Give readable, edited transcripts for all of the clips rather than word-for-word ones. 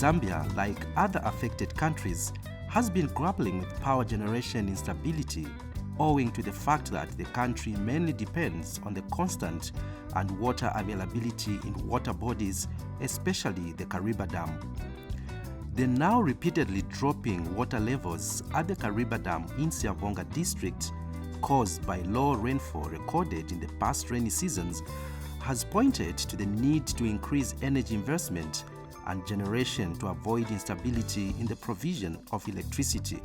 Zambia, like other affected countries, has been grappling with power generation instability owing to the fact that the country mainly depends on the constant and water availability in water bodies, especially the Kariba Dam. The now repeatedly dropping water levels at the Kariba Dam in Siavonga district, caused by low rainfall recorded in the past rainy seasons, has pointed to the need to increase energy investment and generation to avoid instability in the provision of electricity.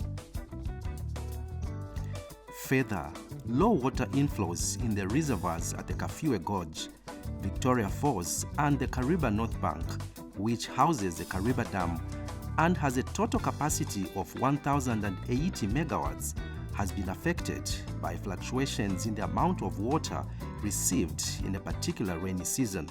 Further, low water inflows in the reservoirs at the Kafue Gorge, Victoria Falls and the Kariba North Bank, which houses the Kariba Dam and has a total capacity of 1,080 megawatts, has been affected by fluctuations in the amount of water received in a particular rainy season.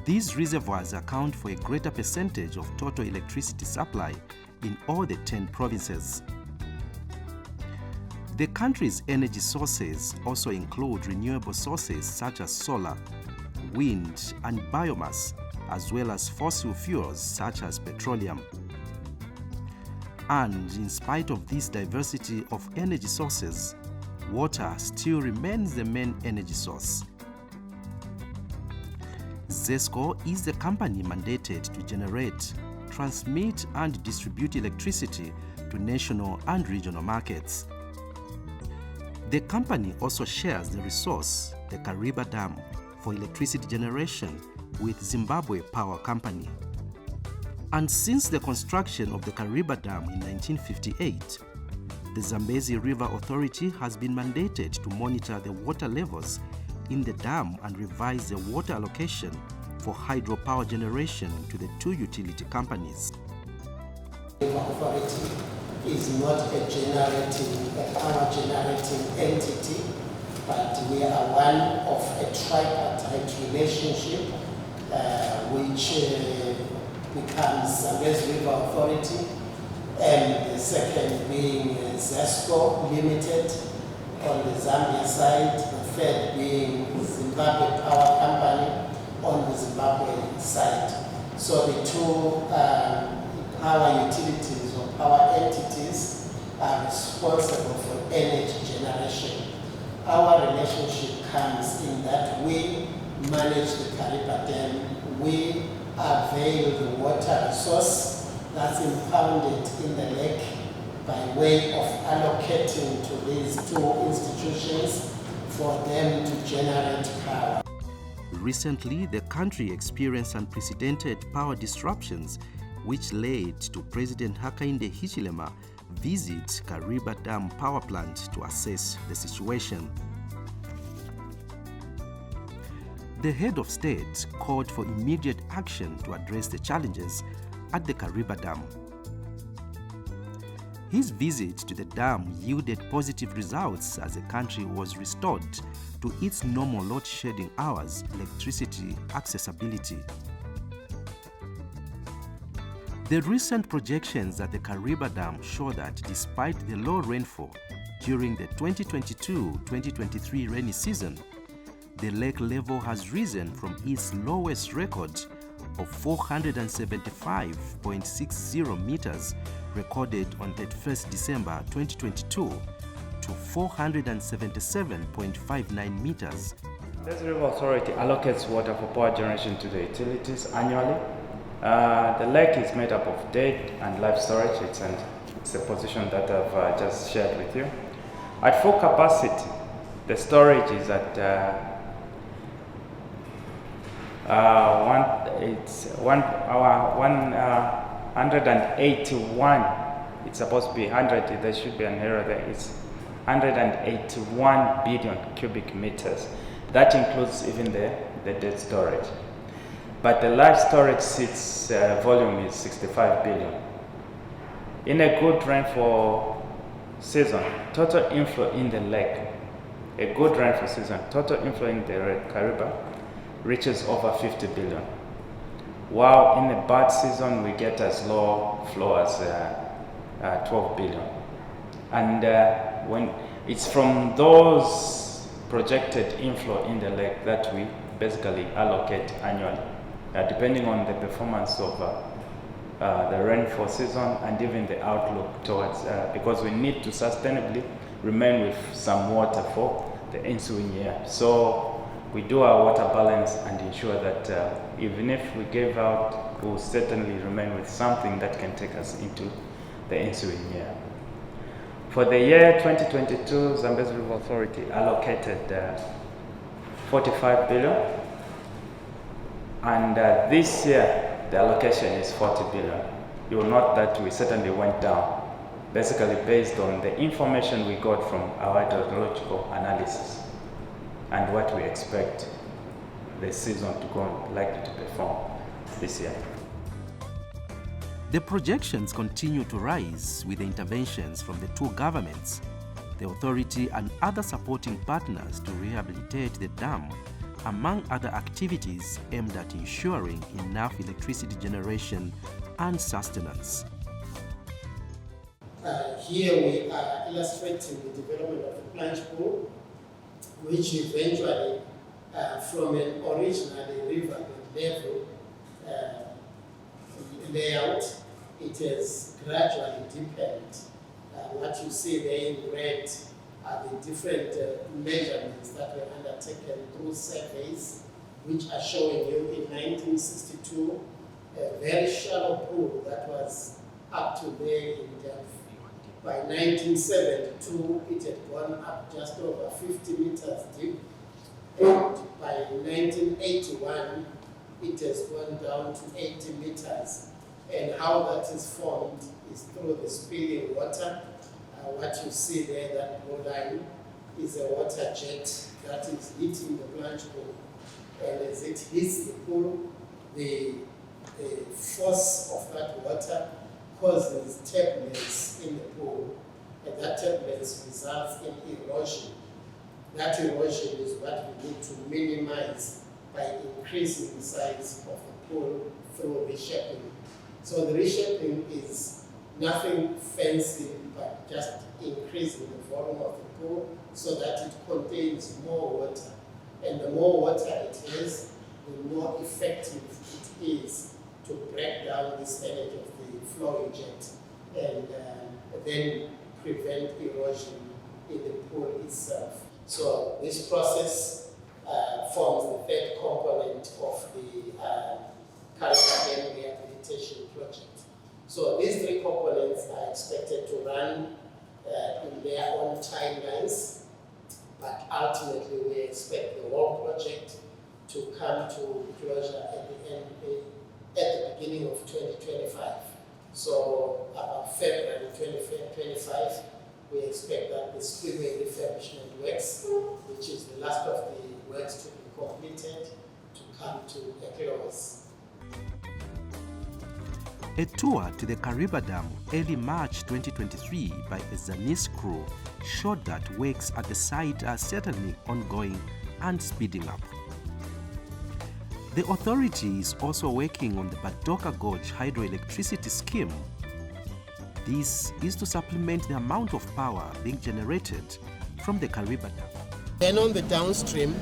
These reservoirs account for a greater percentage of total electricity supply in all the 10 provinces. The country's energy sources also include renewable sources such as solar, wind, and biomass, as well as fossil fuels such as petroleum. And in spite of this diversity of energy sources, water still remains the main energy source. ZESCO is the company mandated to generate, transmit, and distribute electricity to national and regional markets. The company also shares the resource, the Kariba Dam, for electricity generation with Zimbabwe Power Company. And since the construction of the Kariba Dam in 1958, the Zambezi River Authority has been mandated to monitor the water levels in the dam and revise the water allocation for hydropower generation to the two utility companies. The River Authority is not a power generating entity, but we are one of a tripartite relationship which becomes Zambezi River Authority, and the second being ZESCO Limited on the Zambia side, the third being Zimbabwe Power Company on the Zimbabwe side. So the two power utilities or power entities are responsible for energy generation. Our relationship comes in that we manage the Kariba Dam, we avail the water resource that's impounded in the lake by way of allocating to these two institutions for them to generate power. Recently, the country experienced unprecedented power disruptions, which led to President Hakainde Hichilema visit Kariba Dam power plant to assess the situation. The head of state called for immediate action to address the challenges at the Kariba Dam. His visit to the dam yielded positive results as the country was restored to its normal load shedding hours, electricity accessibility. The recent projections at the Kariba Dam show that despite the low rainfall during the 2022-2023 rainy season, the lake level has risen from its lowest record of 475.60 meters recorded on 31st December 2022 to 477.59 meters. The River Authority allocates water for power generation to the utilities annually. The lake is made up of dead and live storage. It's a position that I've just shared with you. At full capacity, the storage is at 181. It's supposed to be 100. There should be an error there. It's 181 billion cubic meters. That includes even the dead storage. But the live storage volume is 65 billion. In a good rainfall season, total inflow in the lake, a good rainfall season, total inflow in the Kariba reaches over 50 billion. While in a bad season, we get as low flow as 12 billion. And when it's from those projected inflow in the lake that we basically allocate annually. depending on the performance of the rainfall season and even the outlook towards, because we need to sustainably remain with some water for the ensuing year. So we do our water balance and ensure that even if we gave out, we'll certainly remain with something that can take us into the ensuing year. For the year 2022, Zambia's River Authority allocated 45 billion, and this year the allocation is 40 billion. You will note that we certainly went down, basically based on the information we got from our hydrological analysis and what we expect the season to go likely to perform this year. The projections continue to rise with the interventions from the two governments, the authority and other supporting partners to rehabilitate the dam, among other activities aimed at ensuring enough electricity generation and sustenance. Here we are illustrating the development of the plunge pool, which eventually, from an originally riverbed level layout, it has gradually deepened. What you see there in red are the different measurements that were undertaken through surveys, which are showing you in 1962 a very shallow pool that was up to there in depth. By 1972, it had gone up just over 50 meters deep, and by 1981, it has gone down to 80 meters. And how that is formed is through the spilling water. What you see there, that blue line, is a water jet that is hitting the plunge pool. And as it hits the pool, the force of that water causes turbulence in the pool, and that turbulence results in erosion. That erosion is what we need to minimize by increasing the size of the pool through reshaping. So the reshaping is nothing fancy, but just increasing the volume of the pool so that it contains more water. And the more water it has, the more effective it is to break down this energy of the flowing jet and then prevent erosion in the pool itself. So this process forms the third component of the Kariba Dam Rehabilitation project. So these three components are expected to run in their own timelines, but ultimately we expect the whole project to come to closure at the beginning of 2025. So about February 2025, we expect that the spillway refurbishment works, which is the last of the works to be completed, to come to a close. A tour to the Kariba Dam early March 2023 by a Zanis crew showed that works at the site are certainly ongoing and speeding up. The authority is also working on the Badoka Gorge hydroelectricity scheme. This is to supplement the amount of power being generated from the Kariba Dam. Then on the downstream,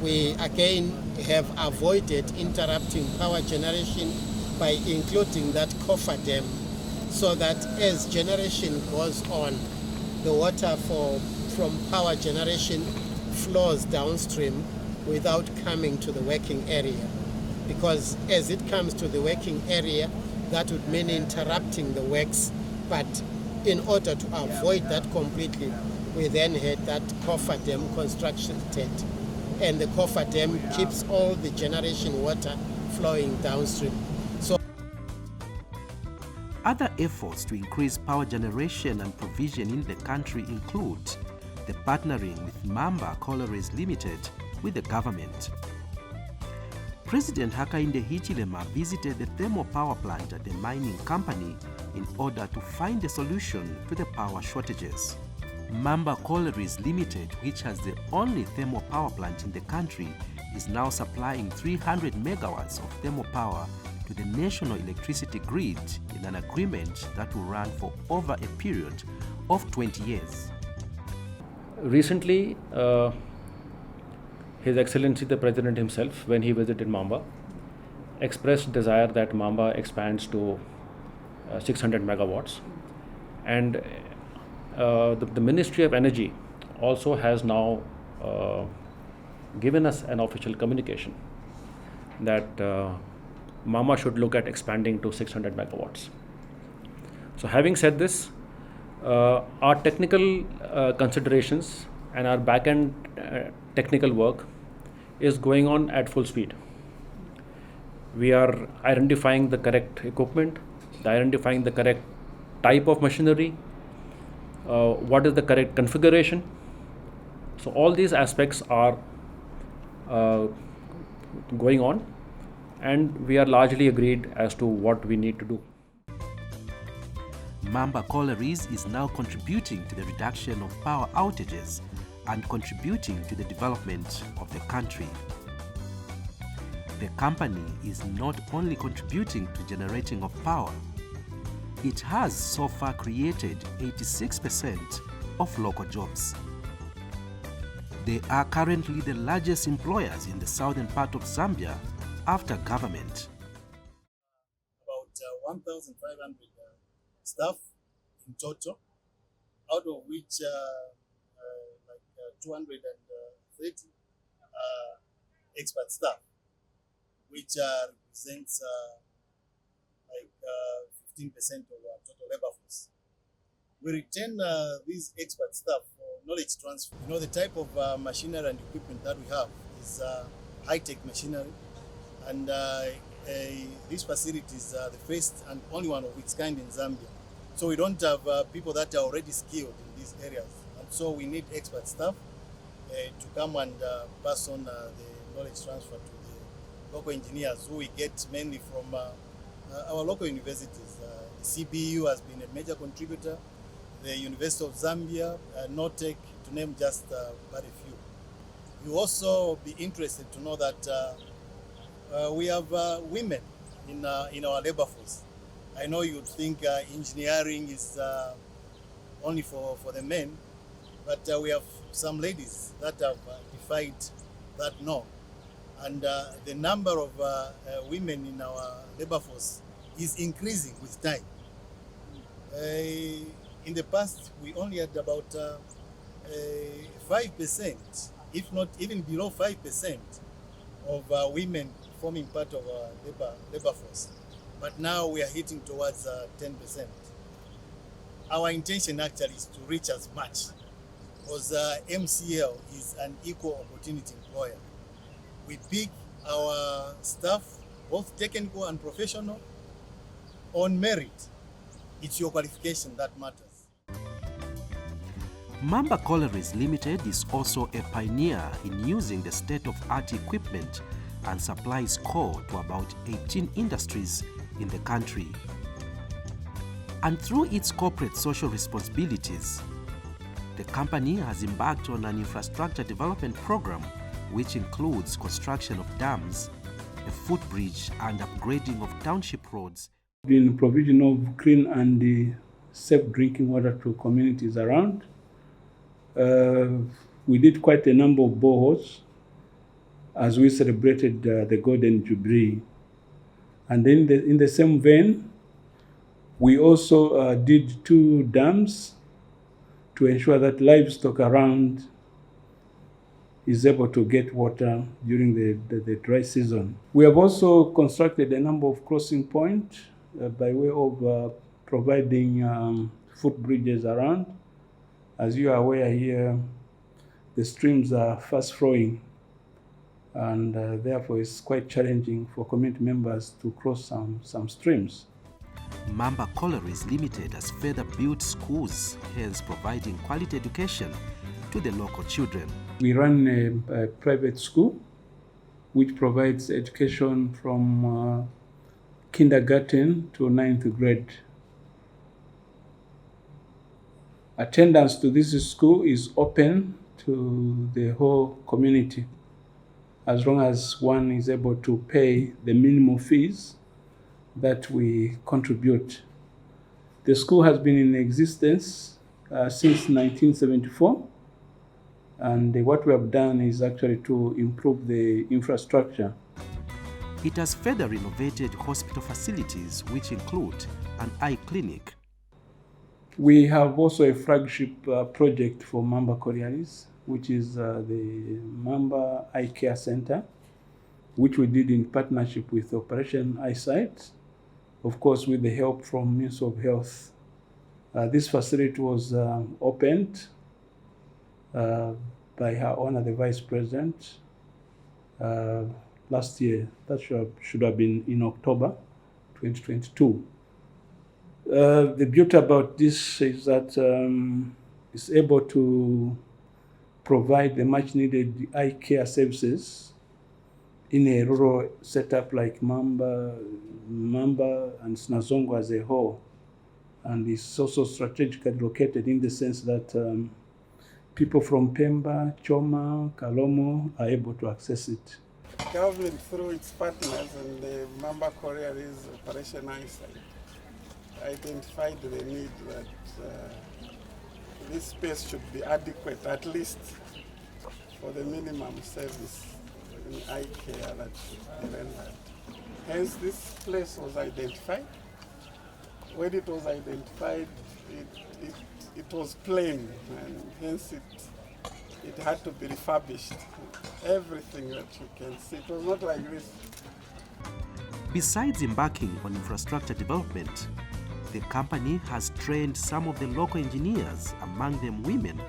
we again have avoided interrupting power generation by including that coffer dam, so that as generation goes on, the water from power generation flows downstream without coming to the working area. Because as it comes to the working area, that would mean interrupting the works. But in order to avoid that completely, we then had that coffer dam constructed. And the coffer dam keeps all the generation water flowing downstream. Other efforts to increase power generation and provision in the country include the partnering with Mamba Collieries Limited with the government. President Hakainde Hichilema visited the thermal power plant at the mining company in order to find a solution to the power shortages. Mamba Collieries Limited, which has the only thermal power plant in the country, is now supplying 300 megawatts of thermal power to the national electricity grid in an agreement that will run for over a period of 20 years. Recently, His Excellency the President himself, when he visited Maamba, expressed desire that Maamba expands to 600 megawatts. And the Ministry of Energy also has now given us an official communication that Maamba should look at expanding to 600 megawatts. So having said this, our technical considerations and our back-end technical work is going on at full speed. We are identifying the correct equipment, identifying the correct type of machinery, what is the correct configuration. So all these aspects are going on, and we are largely agreed as to what we need to do. Mamba Collieries is now contributing to the reduction of power outages and contributing to the development of the country. The company is not only contributing to generating of power, it has so far created 86% of local jobs. They are currently the largest employers in the southern part of Zambia after government. About 1,500 staff in total, out of which 230 expert staff, which represents 15% of our total labor force. We retain these expert staff for knowledge transfer. You know, the type of machinery and equipment that we have is high-tech machinery, and these facilities are the first and only one of its kind in Zambia. So we don't have people that are already skilled in these areas, and so we need expert staff to come and pass on the knowledge transfer to the local engineers, who we get mainly from our local universities. The CBU has been a major contributor, the University of Zambia, NOTEC, to name just but a few. You also be interested to know that we have women in our labor force. I know you'd think engineering is only for the men, but we have some ladies that have defied that norm. And the number of women in our labor force is increasing with time. In the past, we only had about 5%, if not even below 5% of women forming part of our labor force. But now we are hitting towards 10%. Our intention actually is to reach as much, because MCL is an equal opportunity employer. We pick our staff, both technical and professional, on merit. It's your qualification that matters. Mamba Collieries Limited is also a pioneer in using the state-of-art equipment and supplies coal to about 18 industries in the country. And through its corporate social responsibilities, the company has embarked on an infrastructure development program which includes construction of dams, a footbridge, and upgrading of township roads. In provision of clean and safe drinking water to communities around, we did quite a number of boreholes as we celebrated the Golden Jubilee. And then in the same vein, we also did 2 dams to ensure that livestock around is able to get water during the dry season. We have also constructed a number of crossing points by way of providing footbridges around. As you are aware here, the streams are fast flowing, and therefore it's quite challenging for community members to cross some streams. Mamba Collieries Limited has further built schools, hence providing quality education to the local children. We run a private school which provides education from kindergarten to 9th grade. Attendance to this school is open to the whole community, as long as one is able to pay the minimum fees that we contribute. The school has been in existence since 1974, and what we have done is actually to improve the infrastructure. It has further renovated hospital facilities which include an eye clinic. We have also a flagship project for Mamba Collieries, which is the Mamba Eye Care Center, which we did in partnership with Operation Eyesight, of course with the help from Ministry of Health. This facility was opened by Her Honor the Vice President last year. That should have been in October 2022. The beauty about this is that it's able to provide the much needed eye care services in a rural setup like Maamba and Snazongo as a whole. And it's also strategically located in the sense that people from Pemba, Choma, Kalomo are able to access it. Government, through its partners and the Mamba Collieries Operation Eyesight, identified the need that this space should be adequate, at least for the minimum service in eye care that should be rendered. Hence, this place was identified. When it was identified, it was plain, and hence it had to be refurbished. Everything that you can see, it was not like this. Besides embarking on infrastructure development, the company has trained some of the local engineers, among them women,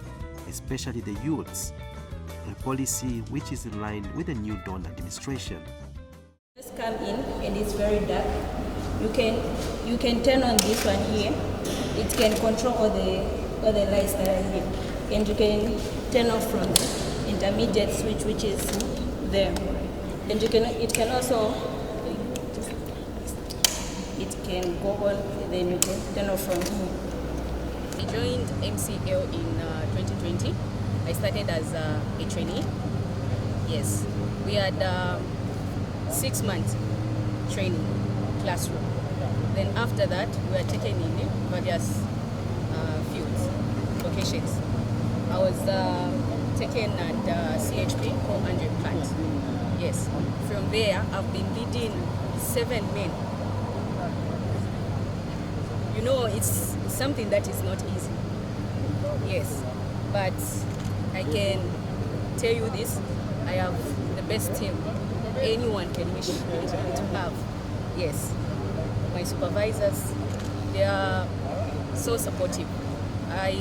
especially the youths, a policy which is in line with the New Dawn administration. Just come in and it's very dark. You can turn on this one here. It can control all the lights that are here, and you can turn off from the intermediate switch which is there, and it can also go on, and then you can turn off from here. I joined MCL in 2020. I started as a trainee. Yes, we had 6 months training classroom. Then after that, we were taken in various fields, locations. I was taken at CHP, 400 plant. Yes, from there, I've been leading 7 men. You know, it's something that is not easy. Yes, but I can tell you this, I have the best team anyone can wish to have. Yes, my supervisors, they are so supportive. I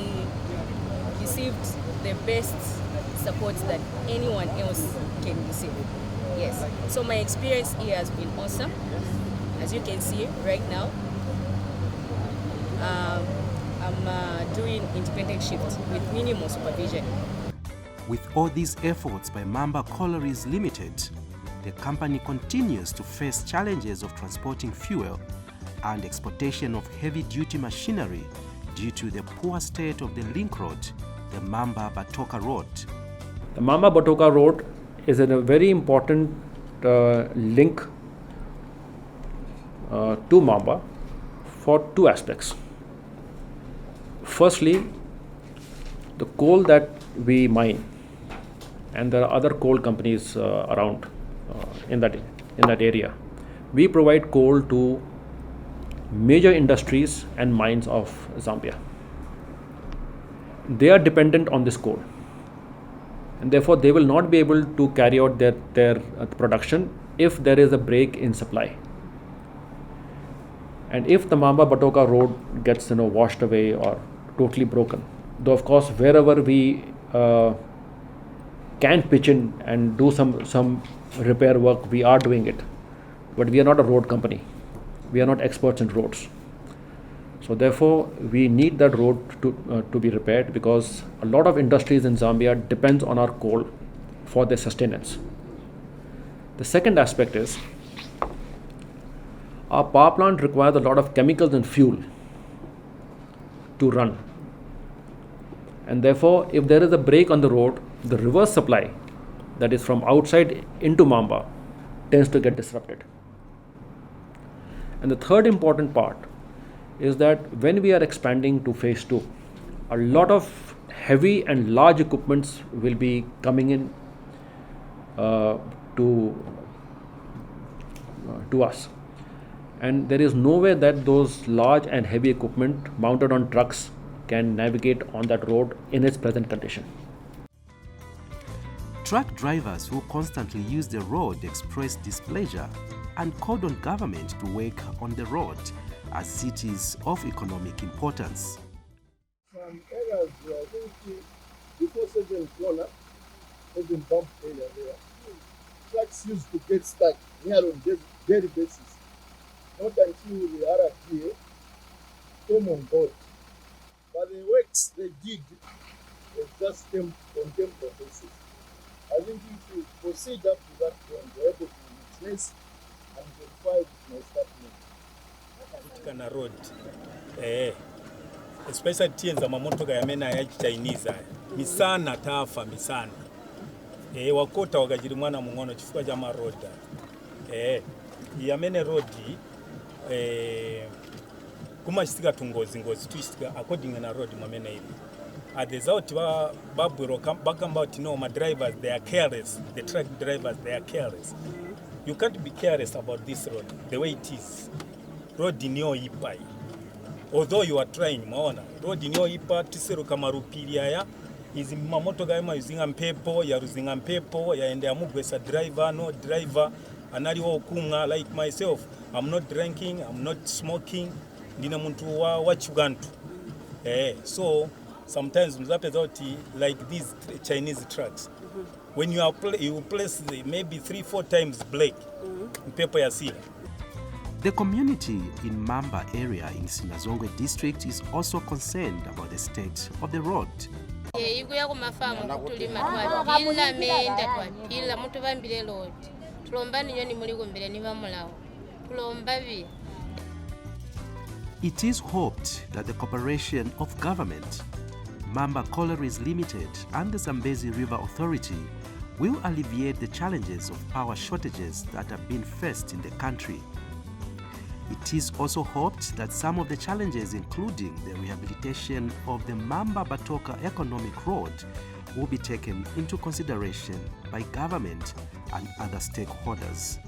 received the best support that anyone else can receive. Yes, so my experience here has been awesome. As you can see right now, I'm doing independent shifts with minimal supervision. With all these efforts by Mamba Collieries Limited, the company continues to face challenges of transporting fuel and exportation of heavy-duty machinery due to the poor state of the link road, the Mamba-Batoka Road. The Mamba-Batoka Road is a very important link to Maamba for 2 aspects. Firstly, the coal that we mine, and there are other coal companies around in that area. We provide coal to major industries and mines of Zambia. They are dependent on this coal, and therefore they will not be able to carry out their production if there is a break in supply. And if the Mamba-Batoka Road gets washed away or totally broken, though of course wherever we can pitch in and do some repair work, we are doing it, but we are not a road company. We are not experts in roads. So therefore we need that road to be repaired, because a lot of industries in Zambia depends on our coal for their sustenance. The second aspect is our power plant requires a lot of chemicals and fuel to run, and therefore if there is a break on the road, the reverse supply, that is from outside into Maamba, tends to get disrupted. And the third important part is that when we are expanding to phase 2, a lot of heavy and large equipments will be coming in to to us. And there is no way that those large and heavy equipment mounted on trucks can navigate on that road in its present condition. Truck drivers who constantly use the road express displeasure and called on government to work on the road as cities of economic importance. Some areas, I think, before certain corner, certain bump area there, trucks used to get stuck near on daily basis. Not until the RFDA came on board. But the works they did was just on temporary basis. I think if you proceed up to that point, you're able to replace and verify it may start Kana road. Especially tienza mamotoka yamena ya Chinese misana tafa misana. Wakota wakajiri mwana mungono chifuka jama road. Yamene road kumashtika tungozi twistika according na road mwamena hivi. There's out baburo bakamba no my drivers they are careless. The truck drivers they are careless. You can't be careless about this road the way it is. Road niyo ipai. Although you are trying maona road niyo ipa tisero kama rupilia ya izi mamoto gaima yuzinga mpepo ya ruzinga mpepo ya ende amugwesa driver no driver anali okunga like myself I'm not drinking I'm not smoking ndina muntu wa chugantu so sometimes mzape zauti like these Chinese trucks when you are you place maybe 3-4 times brake mpepo ya sila. The community in Mamba area in Sinazongwe district is also concerned about the state of the road. Iguya kumafamu kutulima twapila menda twapila mutu bambile road. Tulomba niyo ni muli kumbele ni bamulawo. Tulomba bi. It is hoped that the cooperation of government, Mamba Collieries Limited and the Zambezi River Authority will alleviate the challenges of power shortages that have been faced in the country. It is also hoped that some of the challenges, including the rehabilitation of the Maamba Batoka Economic Road, will be taken into consideration by government and other stakeholders.